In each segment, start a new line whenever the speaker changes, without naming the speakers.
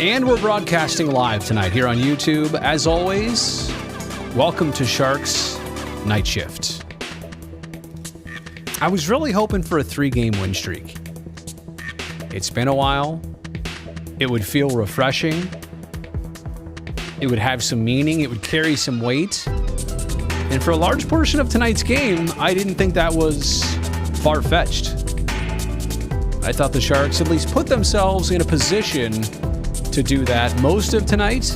And we're broadcasting live tonight here on YouTube. As always, welcome to Sharks Night Shift. I was really hoping for a 3-game win streak. It's been a while. It would feel refreshing. It would have some meaning. It would carry some weight. And for a large portion of tonight's game, I didn't think that was far-fetched. I thought the Sharks at least put themselves in a position to do that most of tonight,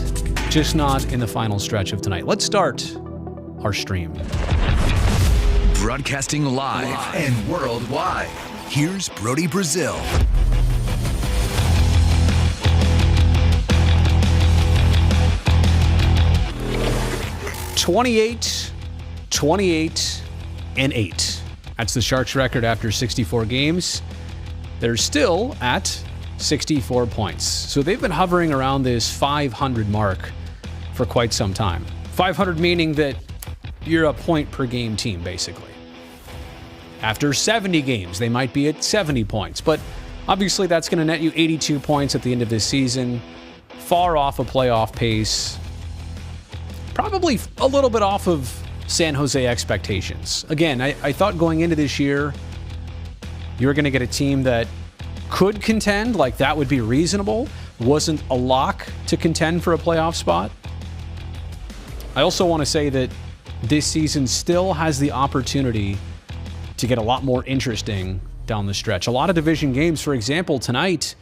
just not in the final stretch of tonight. Let's start our stream.
Broadcasting live and worldwide, here's Brody Brazil.
$28, 28, and 8. That's the Sharks record after 64 games. They're still at 64 points. So they've been hovering around this 500 mark for quite some time. 500 meaning that you're a point per game team, basically. After 70 games, they might be at 70 points. But obviously that's going to net you 82 points at the end of this season. Far off a playoff pace. Probably a little bit off of San Jose expectations. Again, I thought going into this year, you were going to get a team that could contend, like that would be reasonable. Wasn't a lock to contend for a playoff spot. I also want to say that this season still has the opportunity to get a lot more interesting down the stretch. A lot of division games, for example, tonight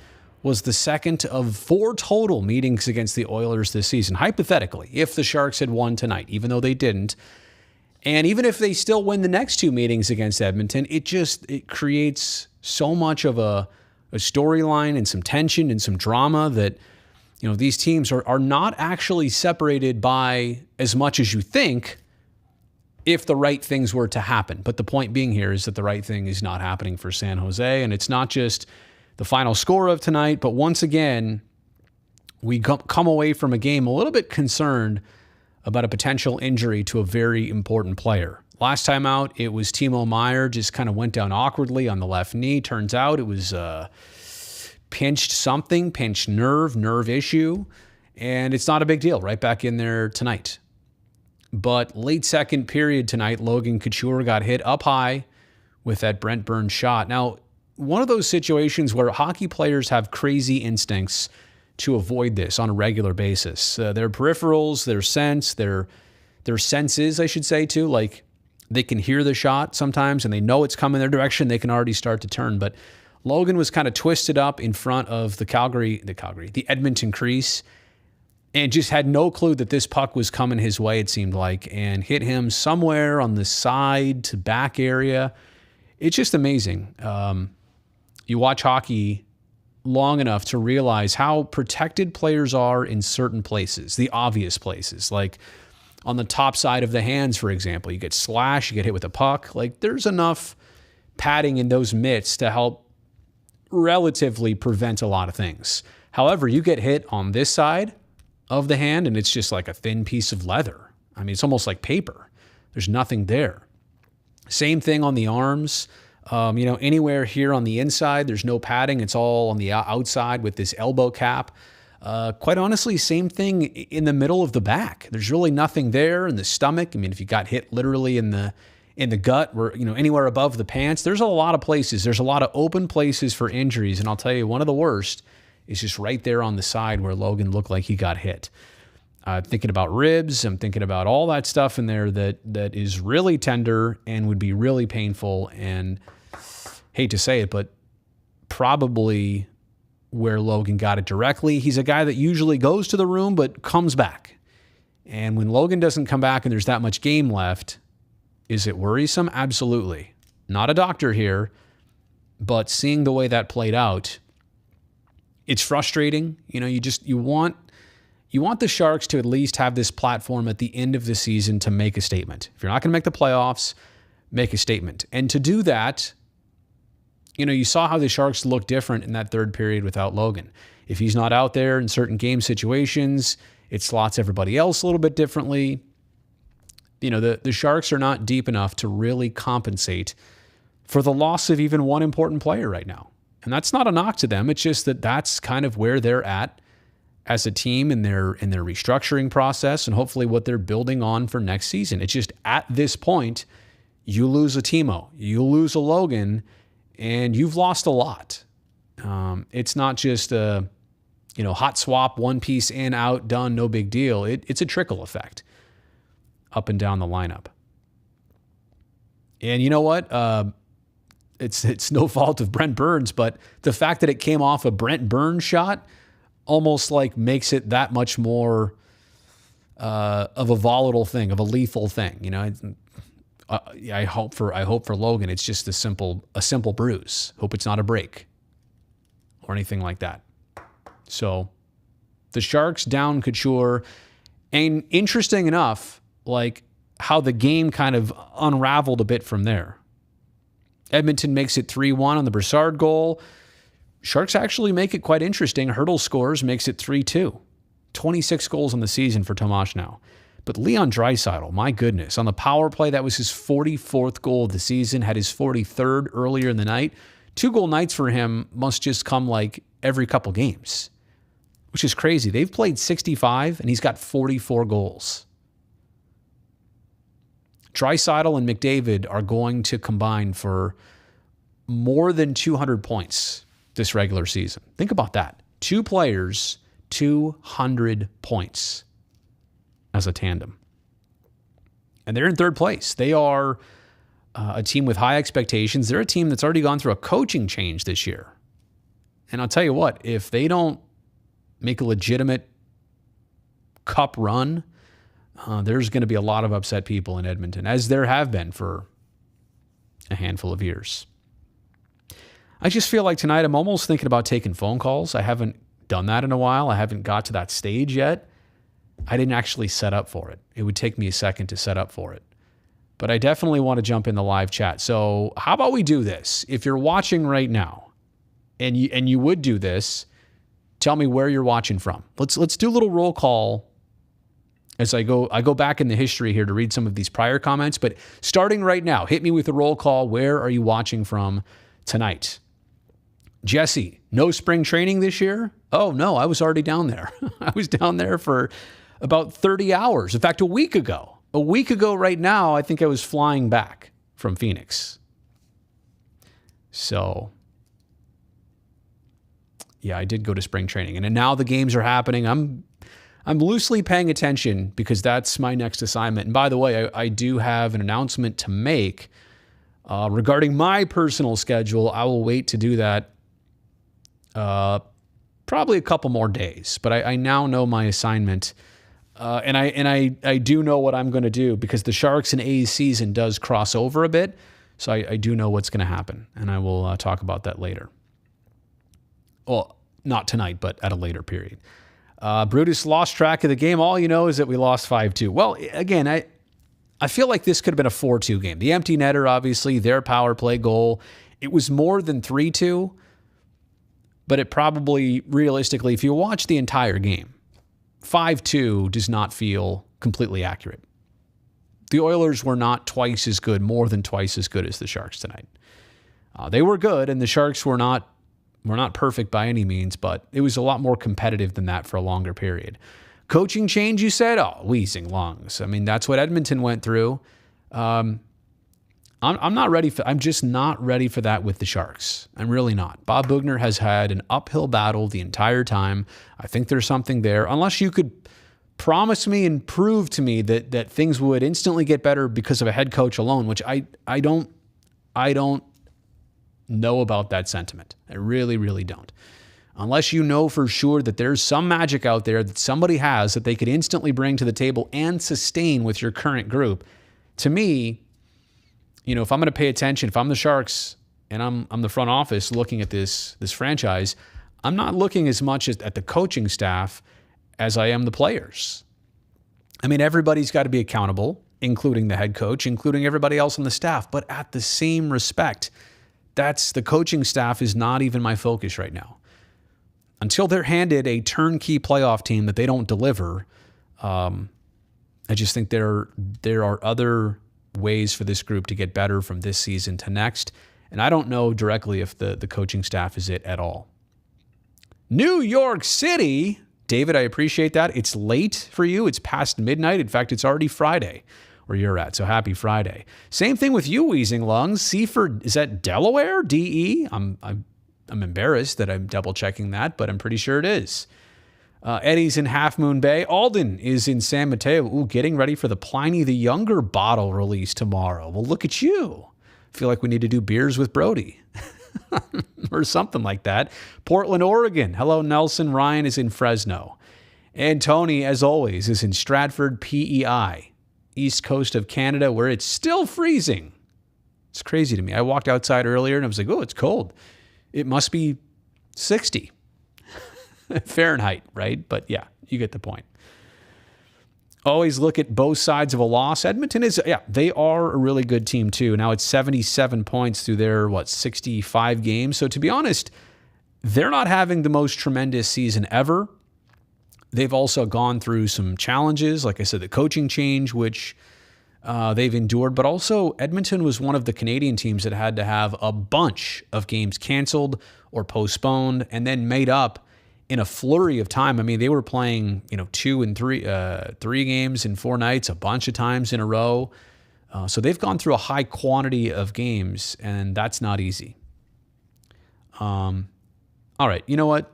was the second of 4 total meetings against the Oilers this season. Hypothetically, if the Sharks had won tonight, even though they didn't, and even if they still win the next 2 meetings against Edmonton, it creates so much of a storyline and some tension and some drama that, you know, these teams are not actually separated by as much as you think if the right things were to happen. But the point being here is that the right thing is not happening for San Jose, and it's not just the final score of tonight, but once again, we come away from a game a little bit concerned about a potential injury to a very important player. Last time out, it was Timo Meier, just kind of went down awkwardly on the left knee. Turns out it was pinched nerve issue, and it's not a big deal. Right back in there tonight. But late second period tonight, Logan Couture got hit up high with that Brent Burns shot. Now, one of those situations where hockey players have crazy instincts to avoid this on a regular basis. Their peripherals, their senses, I should say, too. Like, they can hear the shot sometimes, and they know it's coming their direction. They can already start to turn. But Logan was kind of twisted up in front of the Edmonton crease, and just had no clue that this puck was coming his way, it seemed like, and hit him somewhere on the side to back area. It's just amazing. You watch hockey long enough to realize how protected players are in certain places, the obvious places, like on the top side of the hands, for example. You get slashed, you get hit with a puck. Like, there's enough padding in those mitts to help relatively prevent a lot of things. However, you get hit on this side of the hand, and it's just like a thin piece of leather. I mean, it's almost like paper. There's nothing there. Same thing on the arms. Anywhere here on the inside, there's no padding. It's all on the outside with this elbow cap. Quite honestly, same thing in the middle of the back. There's really nothing there in the stomach. I mean, if you got hit literally in the gut, or anywhere above the pants, there's a lot of places. There's a lot of open places for injuries, and I'll tell you, one of the worst is just right there on the side where Logan looked like he got hit. Thinking about ribs, I'm thinking about all that stuff in there that is really tender and would be really painful, and hate to say it, but probably where Logan got it directly. He's a guy that usually goes to the room but comes back. And when Logan doesn't come back and there's that much game left, is it worrisome? Absolutely. Not a doctor here, but seeing the way that played out, it's frustrating. You want the Sharks to at least have this platform at the end of the season to make a statement. If you're not going to make the playoffs, make a statement. And to do that, you saw how the Sharks look different in that third period without Logan. If he's not out there in certain game situations, it slots everybody else a little bit differently. The Sharks are not deep enough to really compensate for the loss of even one important player right now. And that's not a knock to them. It's just that that's kind of where they're at as a team in their restructuring process and hopefully what they're building on for next season. It's just at this point, you lose a Timo, you lose a Logan, and you've lost a lot. It's not just a hot swap, one piece in, out, done, no big deal. It's a trickle effect up and down the lineup. And you know what? It's no fault of Brent Burns, but the fact that it came off a Brent Burns shot almost like makes it that much more of a volatile thing, of a lethal thing. I hope for Logan, it's just a simple bruise. Hope it's not a break or anything like that. So the Sharks down Couture, and interesting enough, like how the game kind of unraveled a bit from there. Edmonton makes it 3-1 on the Brassard goal. Sharks actually make it quite interesting. Hurdle scores, makes it 3-2. 26 goals on the season for Tomas now. But Leon Draisaitl, my goodness, on the power play, that was his 44th goal of the season, had his 43rd earlier in the night. 2-goal nights for him must just come like every couple games, which is crazy. They've played 65, and he's got 44 goals. Draisaitl and McDavid are going to combine for more than 200 points this regular season. Think about that. 2 players, 200 points as a tandem. And they're in third place. They are a team with high expectations. They're a team that's already gone through a coaching change this year. And I'll tell you what, if they don't make a legitimate cup run, there's going to be a lot of upset people in Edmonton, as there have been for a handful of years. I just feel like tonight I'm almost thinking about taking phone calls. I haven't done that in a while. I haven't got to that stage yet. I didn't actually set up for it. It would take me a second to set up for it. But I definitely want to jump in the live chat. So how about we do this? If you're watching right now and you would do this, tell me where you're watching from. Let's do a little roll call as I go back in the history here to read some of these prior comments. But starting right now, hit me with a roll call. Where are you watching from tonight? Jesse, no spring training this year? Oh, no, I was already down there. I was down there for about 30 hours. In fact, a week ago. A week ago right now, I think I was flying back from Phoenix. So, yeah, I did go to spring training. And now the games are happening. I'm loosely paying attention because that's my next assignment. And by the way, I do have an announcement to make regarding my personal schedule. I will wait to do that probably a couple more days. But I now know my assignment. And I do know what I'm going to do because the Sharks and A's season does cross over a bit. So I do know what's going to happen. And I will talk about that later. Well, not tonight, but at a later period. Brutus lost track of the game. All you know is that we lost 5-2. Well, again, I feel like this could have been a 4-2 game. The empty netter, obviously, their power play goal. It was more than 3-2, but it probably, realistically, if you watch the entire game, 5-2 does not feel completely accurate. The Oilers were not twice as good, more than twice as good as the Sharks tonight. They were good, and the Sharks were not perfect by any means, but it was a lot more competitive than that for a longer period. Coaching change, you said? Oh, wheezing lungs. I mean, that's what Edmonton went through. I'm not ready for. I'm just not ready for that with the Sharks. I'm really not. Bob Boughner has had an uphill battle the entire time. I think there's something there. Unless you could promise me and prove to me that things would instantly get better because of a head coach alone, which I don't know about that sentiment. I really, really don't. Unless you know for sure that there's some magic out there that somebody has that they could instantly bring to the table and sustain with your current group. To me, if I'm going to pay attention, if I'm the Sharks and I'm the front office looking at this franchise, I'm not looking as much at the coaching staff as I am the players. I mean, everybody's got to be accountable, including the head coach, including everybody else on the staff. But at the same respect, the coaching staff is not even my focus right now. Until they're handed a turnkey playoff team that they don't deliver, I just think there are other ways for this group to get better from this season to next. And I don't know directly if the coaching staff is it at all. New York City, David, I appreciate that. It's late for you. It's past midnight. In fact, it's already Friday where you're at. So happy Friday. Same thing with you, Wheezing Lungs. Seaford, is that Delaware? DE? I'm embarrassed that I'm double checking that, but I'm pretty sure it is. Eddie's in Half Moon Bay. Alden is in San Mateo. Ooh, getting ready for the Pliny the Younger bottle release tomorrow. Well, look at you. Feel like we need to do beers with Brody or something like that. Portland, Oregon. Hello, Nelson. Ryan is in Fresno. And Tony, as always, is in Stratford, PEI, east coast of Canada, where it's still freezing. It's crazy to me. I walked outside earlier and I was like, oh, it's cold. It must be 60 Fahrenheit, right? But yeah, you get the point. Always look at both sides of a loss. Edmonton is, they are a really good team too. Now it's 77 points through their, 65 games. So to be honest, they're not having the most tremendous season ever. They've also gone through some challenges. Like I said, the coaching change, which they've endured. But also Edmonton was one of the Canadian teams that had to have a bunch of games canceled or postponed and then made up in a flurry of time. I mean, they were playing, 2 and 3 games in 4 nights, a bunch of times in a row. So they've gone through a high quantity of games, and that's not easy. All right, you know what?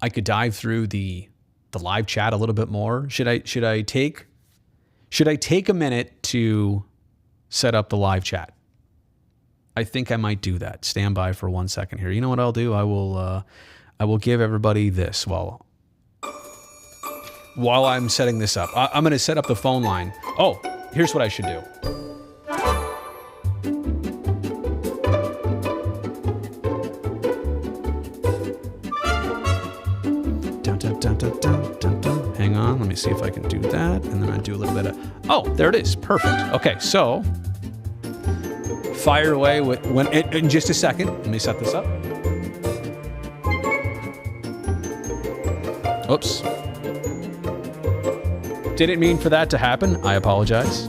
I could dive through the live chat a little bit more. Should I take a minute to set up the live chat? I think I might do that. Stand by for 1 second here. You know what I'll do? I will give everybody this while I'm setting this up. I'm going to set up the phone line. Oh, here's what I should do. Hang on, let me see if I can do that. And then I do a little bit of, oh, there it is. Perfect. Okay, so fire away in just a second. Let me set this up. Oops. Didn't mean for that to happen. I apologize.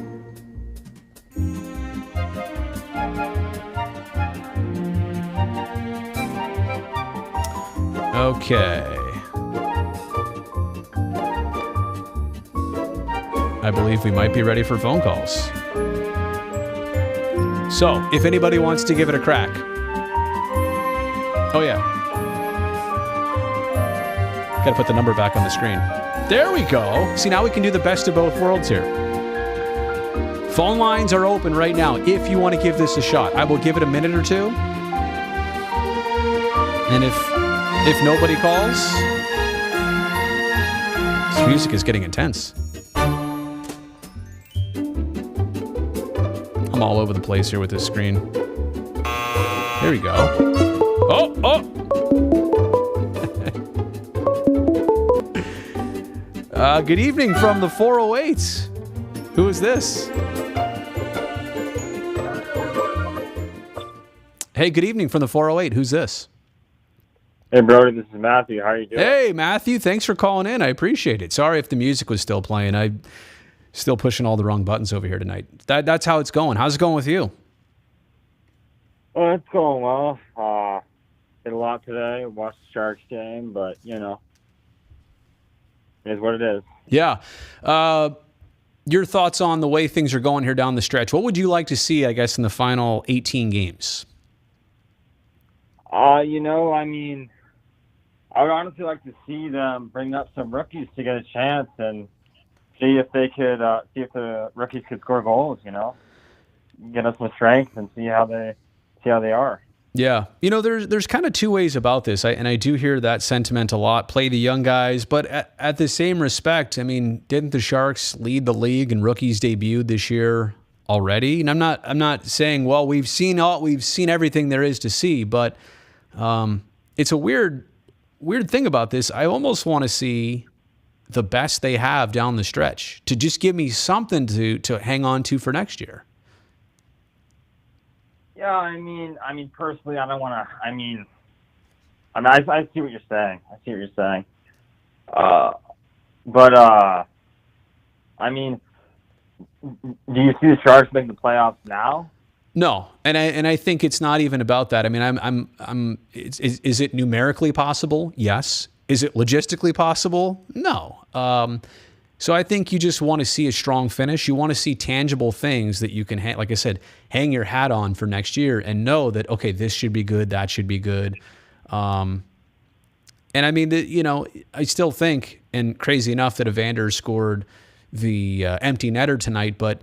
Okay. I believe we might be ready for phone calls. So, if anybody wants to give it a crack. Oh, yeah. Got to put the number back on the screen. There we go. See, now we can do the best of both worlds here. Phone lines are open right now if you want to give this a shot. I will give it a minute or two. And if nobody calls, this music is getting intense. I'm all over the place here with this screen. Here we go. Oh! Good evening from the 408. Who is this? Hey, good evening from the 408. Who's this?
Hey, Brody, this is Matthew. How are you doing?
Hey, Matthew. Thanks for calling in. I appreciate it. Sorry if the music was still playing. I'm still pushing all the wrong buttons over here tonight. That's how it's going. How's it going with you?
Well, it's going well. Did a lot today. Watched the Sharks game, but, it is what it is.
Yeah. Your thoughts on the way things are going here down the stretch. What would you like to see, I guess, in the final 18 games?
I would honestly like to see them bring up some rookies to get a chance and see if they could, see if the rookies could score goals, get us some strength and see how they are.
Yeah. There's kind of two ways about this. I do hear that sentiment a lot. Play the young guys, but at the same respect, didn't the Sharks lead the league and rookies debuted this year already? And I'm not saying, well, we've seen everything there is to see, but it's a weird thing about this. I almost want to see the best they have down the stretch to just give me something to hang on to for next year.
Yeah, personally, I don't want to. I see what you're saying. Do you see the Sharks make the playoffs now?
No, and I think it's not even about that. Is it numerically possible? Yes. Is it logistically possible? No. So I think you just want to see a strong finish. You want to see tangible things that you can, like I said, hang your hat on for next year and know that, okay, this should be good, that should be good. And I mean, I still think, and crazy enough that Evander scored the empty netter tonight, but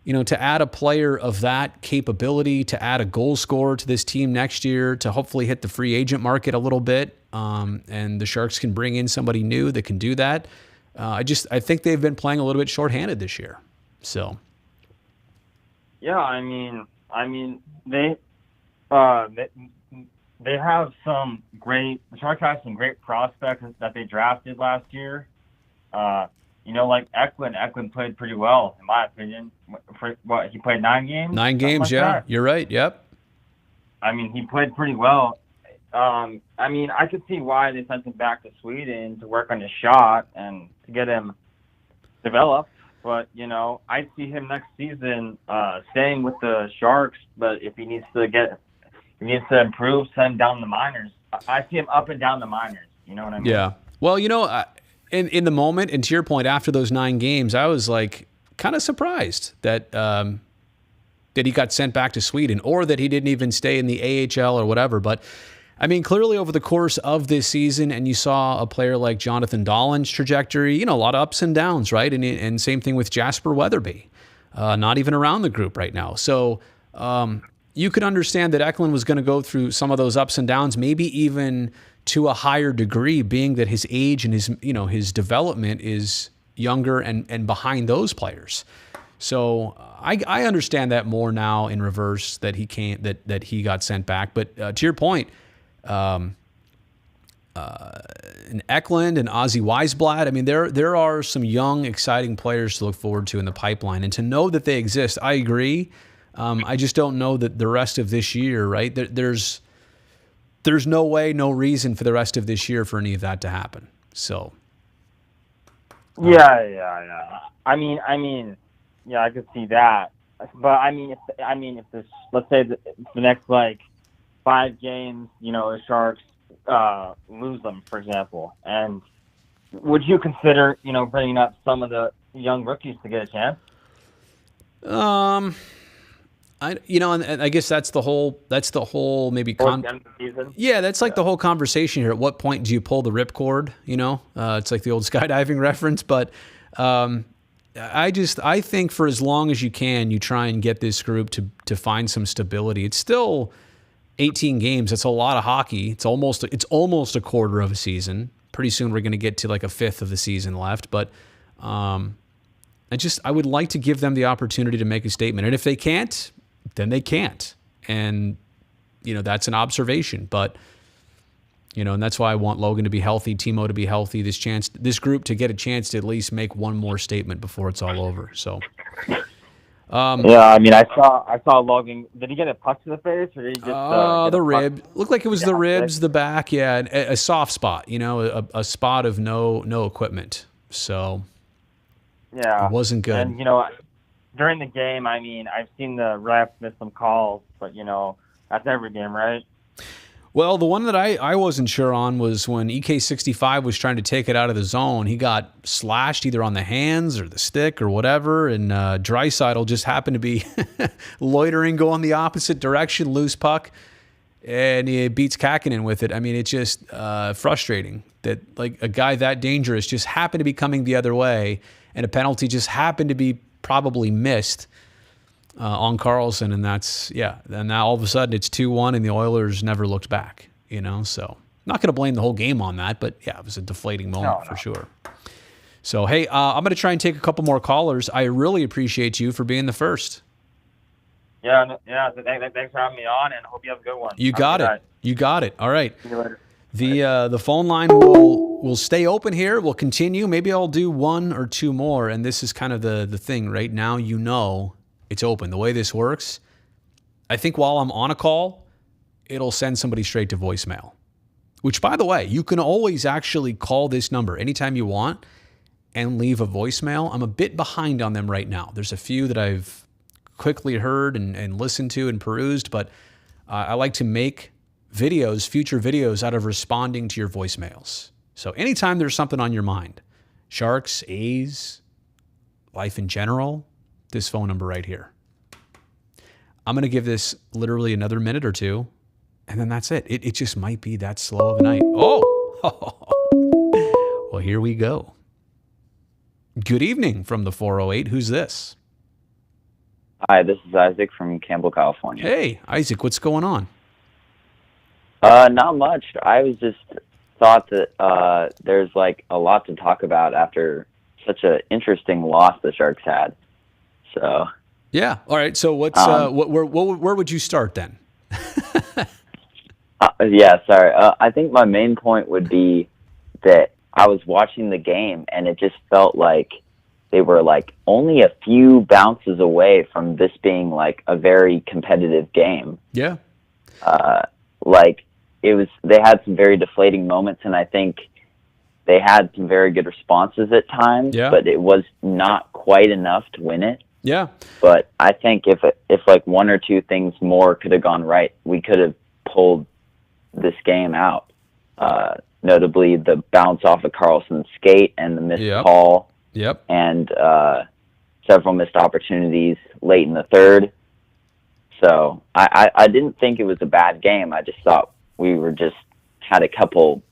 to add a player of that capability, to add a goal scorer to this team next year, to hopefully hit the free agent market a little bit, and the Sharks can bring in somebody new that can do that. I think they've been playing a little bit shorthanded this year. So,
yeah, I mean, they have some great. The Sharks have some great prospects that they drafted last year. Like Eklund. Eklund played pretty well, in my opinion. He played 9 games?
9 games, like yeah. That? You're right, yep.
I mean, he played pretty well. I could see why they sent him back to Sweden to work on his shot and to get him developed. But, I see him next season staying with the Sharks. But if he needs to improve, send him down the minors. I see him up and down the minors. You know what I mean?
Yeah. Well, in the moment, and to your point, after those 9 games, I was like kind of surprised that he got sent back to Sweden, or that he didn't even stay in the AHL or whatever. But I mean, clearly over the course of this season, and you saw a player like Jonathan Dahlen's trajectory, a lot of ups and downs, right? And same thing with Jasper Weatherby, not even around the group right now. So you could understand that Eklund was going to go through some of those ups and downs, maybe even to a higher degree, being that his age and his development is younger and behind those players. So I understand that more now in reverse, that he can't, that he got sent back. But to your point, and Eklund and Ozzy Weisblatt, I mean, there are some young, exciting players to look forward to in the pipeline, and to know that they exist, I agree. I just don't know that the rest of this year, right? There's no way, no reason for the rest of this year for any of that to happen. So,
yeah. I mean, yeah, I could see that. But if this, let's say the next 5 games, the Sharks lose them, for example, and would you consider, bringing up some of the young rookies to get a chance?
And I guess that's the whole maybe yeah, that's like the whole conversation here. At what point do you pull the ripcord? It's like the old skydiving reference, but I think for as long as you can, you try and get this group to find some stability. It's still 18 games. It's a lot of hockey. It's almost a quarter of a season. Pretty soon we're going to get to like a fifth of the season left, but I would like to give them the opportunity to make a statement. And if they can't, then they can't. And that's an observation, but and that's why I want Logan to be healthy, Timo to be healthy, this group to get a chance to at least make one more statement before it's all over. So
yeah, I mean, I saw Logan. Did he get a puck to the face, or did he just
the rib? Looked like it was the ribs, the back, yeah, a soft spot, a spot of no equipment. So
yeah,
it wasn't good.
And during the game, I mean, I've seen the refs miss some calls, but that's every game, right?
Well, the one that I wasn't sure on was when EK65 was trying to take it out of the zone. He got slashed either on the hands or the stick or whatever, and Draisaitl just happened to be loitering, going the opposite direction, loose puck, and he beats Kakinen with it. I mean, it's just frustrating that like a guy that dangerous just happened to be coming the other way, and a penalty just happened to be probably missed on Carlson, and and now all of a sudden it's 2-1, and the Oilers never looked back, so not going to blame the whole game on that, but yeah, it was a deflating moment for sure. So, hey, I'm going to try and take a couple more callers. I really appreciate you for being the first.
Yeah, so thanks for having me on, and I hope you have a good one.
You got it. You got it. All right. See you later. The phone line will stay open here. We'll continue. Maybe I'll do 1 or 2 more, and this is kind of the thing right now. It's open. The way this works, I think while I'm on a call, it'll send somebody straight to voicemail, which, by the way, you can always actually call this number anytime you want and leave a voicemail. I'm a bit behind on them right now. There's a few that I've quickly heard and listened to and perused, but I like to make future videos out of responding to your voicemails. So anytime there's something on your mind, Sharks, A's, life in general, this phone number right here. I'm going to give this literally another minute or two, and then that's it. It just might be that slow of a night. Oh, well, here we go. Good evening from the 408. Who's this?
Hi, this is Isaac from Campbell, California.
Hey, Isaac, what's going on?
Not much. I was just thought that there's like a lot to talk about after such an interesting loss the Sharks had. So
yeah, all right. So what's where would you start then?
I think my main point would be that I was watching the game and it just felt like they were like only a few bounces away from this being like a very competitive game.
Yeah.
They had some very deflating moments, and I think they had some very good responses at times, but it was not quite enough to win it.
Yeah.
But I think if like one or two things more could have gone right, we could have pulled this game out. Notably the bounce off of Carlson's skate and the missed call.
Yep.
And several missed opportunities late in the third. So I didn't think it was a bad game. I just thought we were just had a couple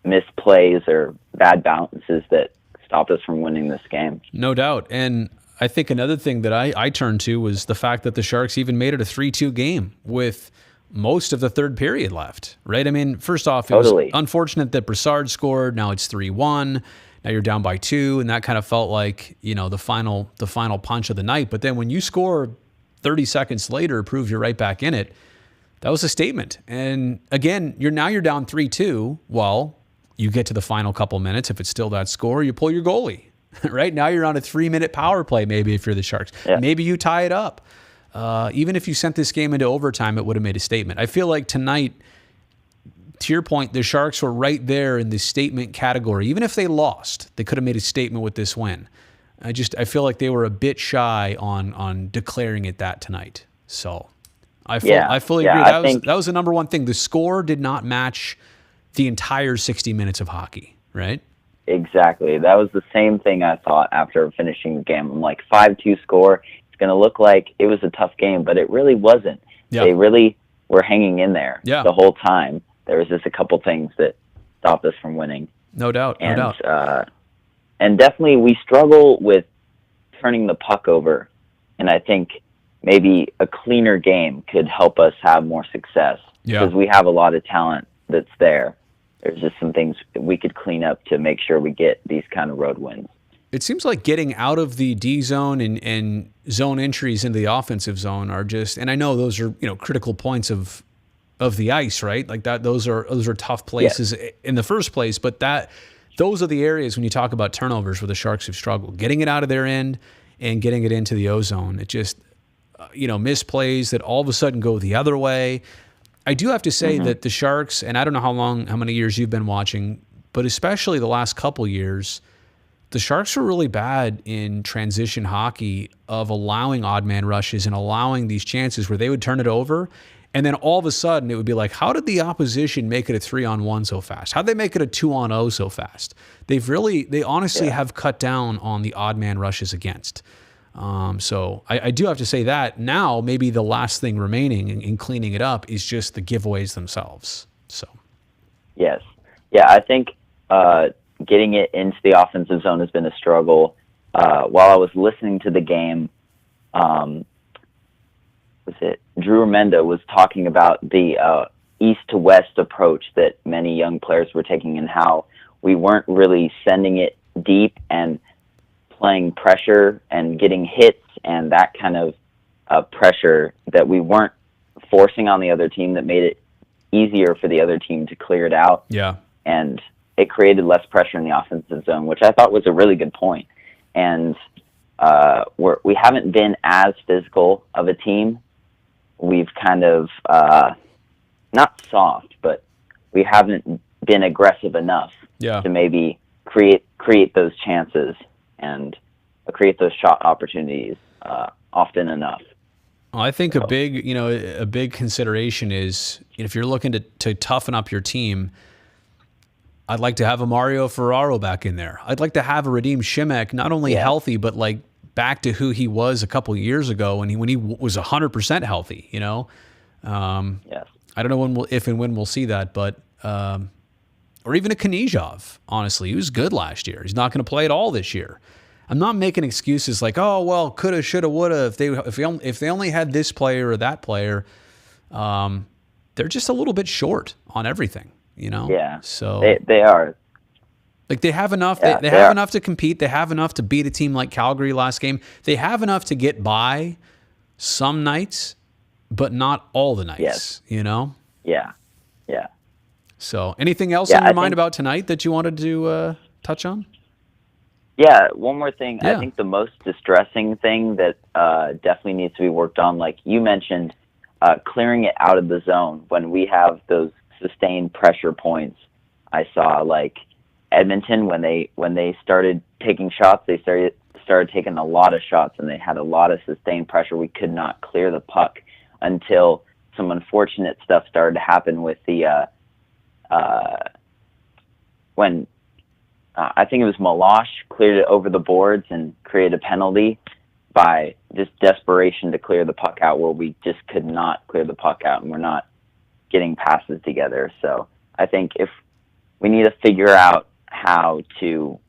missed plays or bad bounces that stopped us from winning this game.
No doubt. And I think another thing that I turned to was the fact that the Sharks even made it a 3-2 game with most of the third period left, right? I mean, first off, it was unfortunate that Brassard scored. Now it's 3-1. Now you're down by 2, and that kind of felt like, the final punch of the night. But then when you score 30 seconds later, prove you're right back in it, that was a statement. And again, you're down 3-2. Well, you get to the final couple minutes. If it's still that score, you pull your goalie. Right now you're on a 3-minute power play. Maybe if you're the Sharks, maybe you tie it up. Even if you sent this game into overtime, it would have made a statement. I feel like tonight, to your point, the Sharks were right there in the statement category. Even if they lost, they could have made a statement with this win. I feel like they were a bit shy on declaring it that tonight. So I fully agree. That was the number one thing. The score did not match the entire 60 minutes of hockey, right?
Exactly. That was the same thing I thought after finishing the game. I'm like, 5-2 score. It's going to look like it was a tough game, but it really wasn't. Yeah. They really were hanging in there the whole time. There was just a couple things that stopped us from winning.
No doubt.
And definitely we struggle with turning the puck over. And I think maybe a cleaner game could help us have more success because we have a lot of talent that's there. There's just some things we could clean up to make sure we get these kind of road wins.
It seems like getting out of the D zone and zone entries into the offensive zone are just, and I know those are, critical points of the ice, right? Like that, those are tough places in the first place, but those are the areas when you talk about turnovers where the Sharks have struggled, getting it out of their end and getting it into the O zone. It just, misplays that all of a sudden go the other way. I do have to say that the Sharks, and I don't know how many years you've been watching, but especially the last couple years, the Sharks were really bad in transition hockey of allowing odd man rushes and allowing these chances where they would turn it over. And then all of a sudden it would be like, how did the opposition make it a 3-on-1 so fast? How'd they make it a 2-on-0 so fast? They honestly have cut down on the odd man rushes against. So I do have to say that now maybe the last thing remaining in cleaning it up is just the giveaways themselves. So.
Yes. Yeah, I think getting it into the offensive zone has been a struggle. While I was listening to the game, Drew Remenda was talking about the east to west approach that many young players were taking and how we weren't really sending it deep and playing pressure and getting hits and that kind of pressure that we weren't forcing on the other team that made it easier for the other team to clear it out.
Yeah.
And it created less pressure in the offensive zone, which I thought was a really good point. And we haven't been as physical of a team. We've kind of, not soft, but we haven't been aggressive enough to maybe create those chances and create those shot opportunities often enough.
Well, I think a big consideration is if you're looking to toughen up your team, I'd like to have a Mario Ferraro back in there. I'd like to have a Radim Šimek, not only healthy, but like back to who he was a couple of years ago when he was 100% healthy, you know?
Yes.
I don't know if and when we'll see that, but or even a Knyzhov, honestly. He was good last year. He's not going to play at all this year. I'm not making excuses like, oh, well, coulda, shoulda, woulda. If they only had this player or that player, they're just a little bit short on everything, you know?
Yeah.
So
they are.
Like they have enough.
Yeah,
they have enough to compete. They have enough to beat a team like Calgary last game. They have enough to get by some nights, but not all the nights.
Yes.
You know.
Yeah. Yeah.
So, anything else on your mind about tonight that you wanted to touch on?
Yeah. One more thing.
Yeah.
I think the most distressing thing that definitely needs to be worked on, like you mentioned, clearing it out of the zone when we have those sustained pressure points. I saw like Edmonton when they started taking shots, they started taking a lot of shots, and they had a lot of sustained pressure. We could not clear the puck until some unfortunate stuff started to happen with the when I think it was Malash cleared it over the boards and created a penalty by just desperation to clear the puck out, where we just could not clear the puck out and we're not getting passes together. So I think if we need to figure out how to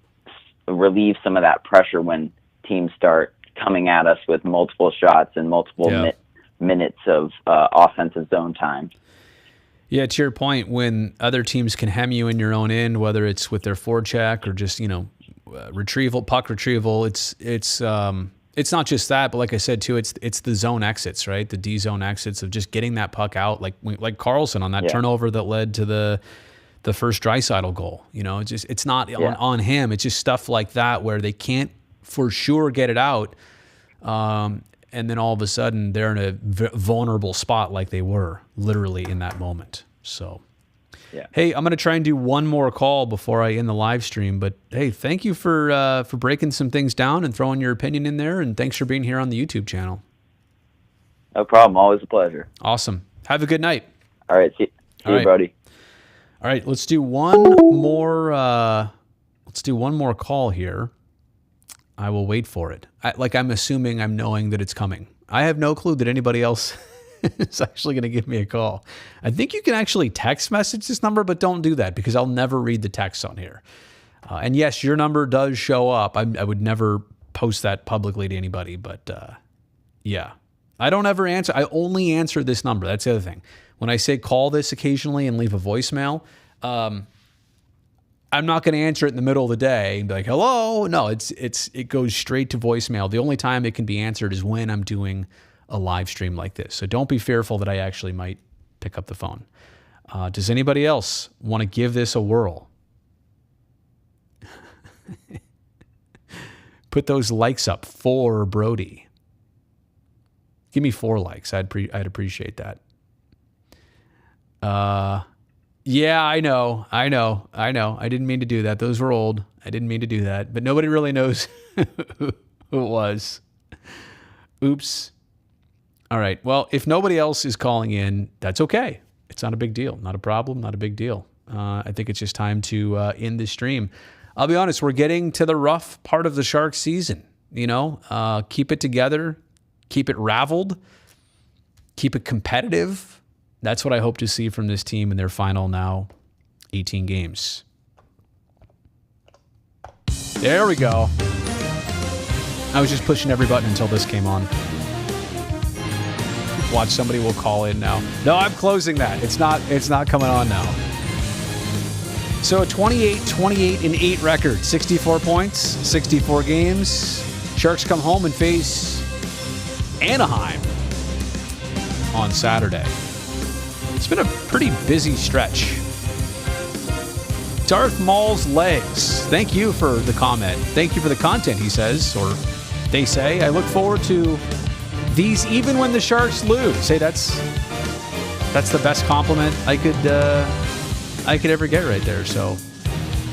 relieve some of that pressure when teams start coming at us with multiple shots and multiple minutes of offensive zone time.
Yeah, to your point, when other teams can hem you in your own end, whether it's with their forecheck or just puck retrieval, it's not just that, but like I said too, it's the zone exits, right? The D zone exits of just getting that puck out, like Carlson on that turnover that led to the first Draisaitl goal. You know, it's not on him. It's just stuff like that where they can't for sure get it out, and then all of a sudden they're in a vulnerable spot like they were literally in that moment. So, hey, I'm going to try and do one more call before I end the live stream. But hey, thank you for breaking some things down and throwing your opinion in there, and thanks for being here on the YouTube channel.
No problem. Always a pleasure.
Awesome. Have a good night.
All right. See you, buddy.
All right, let's do one more. Let's do one more call here. I will wait for it. I'm assuming I'm knowing that it's coming. I have no clue that anybody else is actually going to give me a call. I think you can actually text message this number, but don't do that because I'll never read the text on here. And yes, your number does show up. I would never post that publicly to anybody, but yeah. I don't ever answer. I only answer this number. That's the other thing. When I say call this occasionally and leave a voicemail, I'm not going to answer it in the middle of the day and be like, hello. No, it goes straight to voicemail. The only time it can be answered is when I'm doing a live stream like this. So don't be fearful that I actually might pick up the phone. Does anybody else want to give this a whirl? Put those likes up for Brody. Give me 4 likes. I'd appreciate that. Yeah, I know. I didn't mean to do that. Those were old. I didn't mean to do that. But nobody really knows who it was. Oops. All right. Well, if nobody else is calling in, that's okay. It's not a big deal. Not a problem. Not a big deal. I think it's just time to end this stream. I'll be honest. We're getting to the rough part of the Sharks season. You know, keep it together. Keep it raveled. Keep it competitive. That's what I hope to see from this team in their final now 18 games. There we go. I was just pushing every button until this came on. Watch, somebody will call in now. No, I'm closing that. It's not coming on now. So a 28-28-8 record, 64 points, 64 games. Sharks come home and face Anaheim on Saturday. It's been a pretty busy stretch. Darth Maul's legs. Thank you for the comment. Thank you for the content, he says, or they say. I look forward to these even when the Sharks lose. Hey, that's the best compliment I could ever get right there. So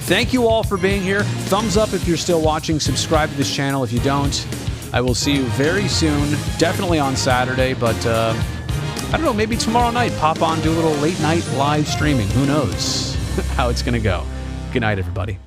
thank you all for being here. Thumbs up if you're still watching. Subscribe to this channel if you don't. I will see you very soon. Definitely on Saturday, but I don't know, maybe tomorrow night, pop on, do a little late night live streaming. Who knows how it's going to go. Good night, everybody.